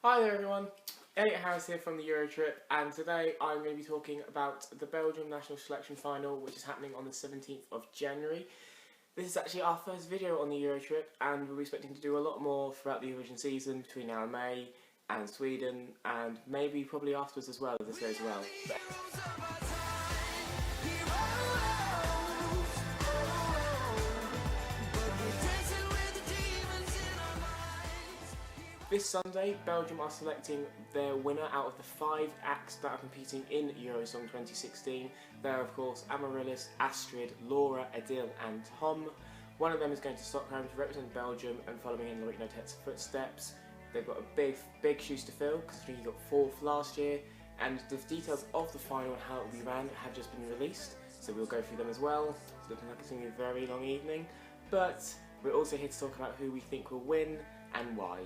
Hi there everyone, Elliot Harris here from the Euro trip, and today I'm going to be talking about the Belgium National Selection Final, which is happening on the 17th of January. This is actually our first video on the Euro trip, and we'll be expecting to do a lot more throughout the Eurovision season between now and May, and Sweden, and maybe probably afterwards as well, if this goes well. This Sunday, Belgium are selecting their winner out of the 5 acts that are competing in Eurosong 2016. They're of course Amaryllis, Astrid, Laura, Adil and Tom. One of them is going to Stockholm to represent Belgium and following in Loic Notet's footsteps. They've got a big shoes to fill because I think he got 4th last year, and the details of the final and how it will be ran have just been released, so we'll go through them as well. It's looking like it's going to be a very long evening, but we're also here to talk about who we think will win and why.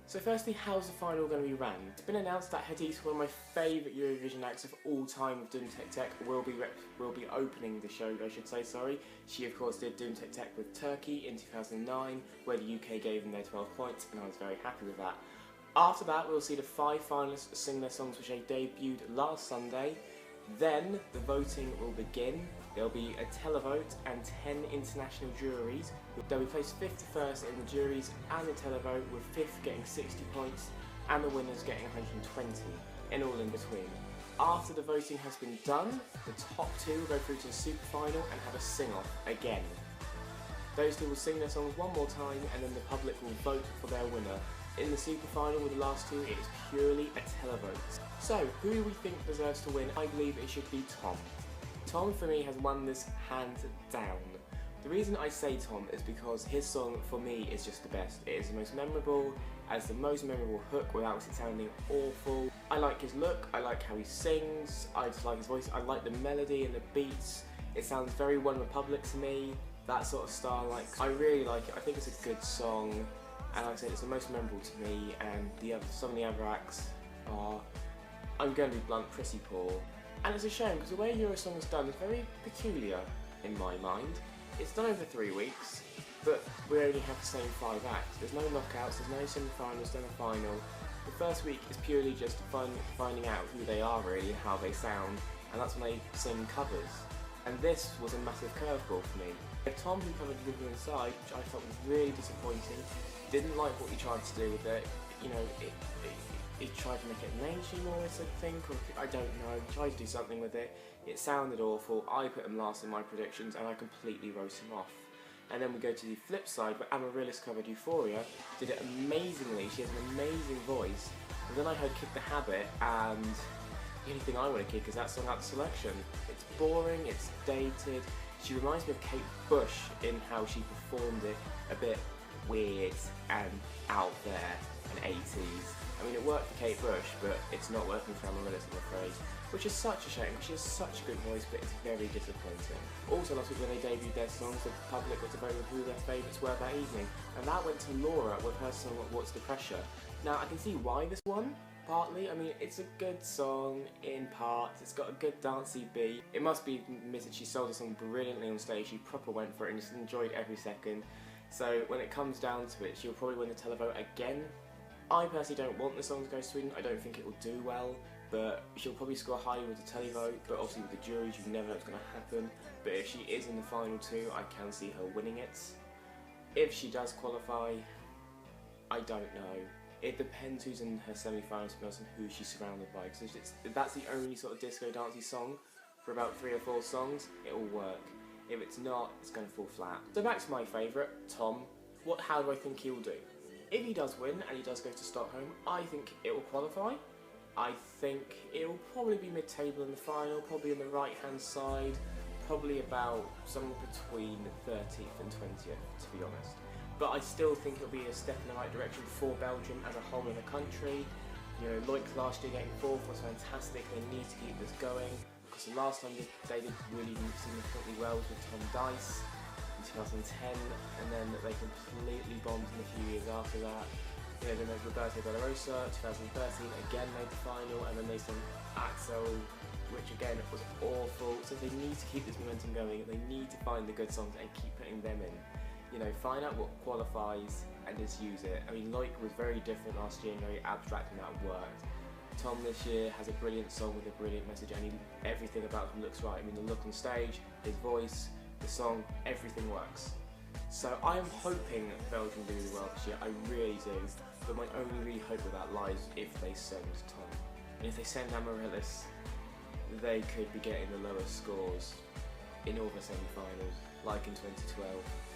So firstly, how's the final going to be ran? It's been announced that Hadis, one of my favourite Eurovision acts of all time with Doom Tek Tek, will be opening the show, I should say, sorry. She of course did Doom Tek Tek with Turkey in 2009, where the UK gave them their 12 points, and I was very happy with that. After that, we'll see the 5 finalists sing their songs which they debuted last Sunday. Then the voting will begin. There'll be a televote and 10 international juries. They'll be placed 5th to 1st in the juries and the televote, with 5th getting 60 points and the winners getting 120, and all in between. After the voting has been done, the top 2 will go through to the super final and have a sing-off again. Those 2 will sing their songs one more time, and then the public will vote for their winner. In the super final with the last 2, it is purely a televote. So, who do we think deserves to win? I believe it should be Tom. Tom, for me, has won this hands down. The reason I say Tom is because his song, for me, is just the best. It is the most memorable, has the most memorable hook without it sounding awful. I like his look, I like how he sings, I just like his voice, I like the melody and the beats. It sounds very One Republic to me, that sort of style. I really like it. I think it's a good song, and like I said, it's the most memorable to me, and some of the other acts are, I'm going to be blunt, pretty poor. And it's a shame because the way Eurosong is done is very peculiar in my mind. It's done over 3 weeks, but we only have the same 5 acts. There's no knockouts, there's no semi-finals, no final. The first week is purely just finding out who they are really, how they sound, and that's when they sing covers. And this was a massive curveball for me. Tom, who covered River Inside, which I thought was really disappointing, didn't like what he tried to do with it. You know, he tried to make it mainstream almost, I think, or I don't know, he tried to do something with it. It sounded awful. I put him last in my predictions and I completely wrote him off. And then we go to the flip side, where Amaryllis covered Euphoria, did it amazingly. She has an amazing voice. And then I heard Kick the Habit, and the only thing I want to kick is that song out of selection. It's boring, it's dated. She reminds me of Kate Bush in how she performed it, a bit weird and out there and 80s. I mean, it worked for Kate Bush, but it's not working for Amaryllis, I'm afraid. Which is such a shame, because she has such a good voice, but it's very disappointing. Also, last week when they debuted their songs, the public got to vote with who their favourites were that evening, and that went to Laura with her song What's the Pressure. Now, I can see why this won, partly. I mean, it's a good song in parts, it's got a good dancey beat. It must be admitted she sold the song brilliantly on stage, she proper went for it and just enjoyed every second. So when it comes down to it, she'll probably win the televote again. I personally don't want the song to go to Sweden, I don't think it will do well, but she'll probably score high with the televote, but obviously with the juries you never know what's going to happen. But if she is in the final 2, I can see her winning it. If she does qualify, I don't know. It depends who's in her semi-finals and who she's surrounded by, because if that's the only sort of disco dancey song for about 3 or 4 songs, it will work. If it's not, it's going to fall flat. So back to my favourite, Tom. How do I think he'll do? If he does win and he does go to Stockholm, I think it will qualify. I think it will probably be mid-table in the final, probably on the right-hand side, probably about somewhere between 30th and 20th, to be honest. But I still think it'll be a step in the right direction for Belgium as a whole in the country. You know, Loic last year getting 4th was fantastic. They need to keep this going, because the last time they did really significantly well was with Tom Dice in 2010, and then they completely bombed in a few years after that. You know, then there's Roberto Bellarosa, 2013, again made the final, and then they sent Axel, which again was awful. So they need to keep this momentum going, they need to find the good songs and keep putting them in. You know, find out what qualifies, and just use it. I mean, Loic was very different last year and very abstract, and that worked. Tom this year has a brilliant song with a brilliant message, and everything about him looks right. I mean, the look on stage, his voice, the song, everything works. So I am hoping Belgium do really well this year, I really do, but my only really hope with that lies if they send Tom. And if they send Amaryllis, they could be getting the lowest scores in all the semi-finals, like in 2012.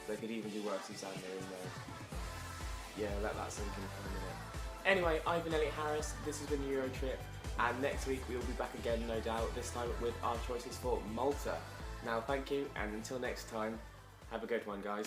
They could even do worse than Xander in there. Yeah, let that sink in for a minute. Anyway, I've been Elliot Harris, this has been Eurotrip, and next week we will be back again, no doubt, this time with our choices for Malta. Now, thank you, and until next time, have a good one, guys.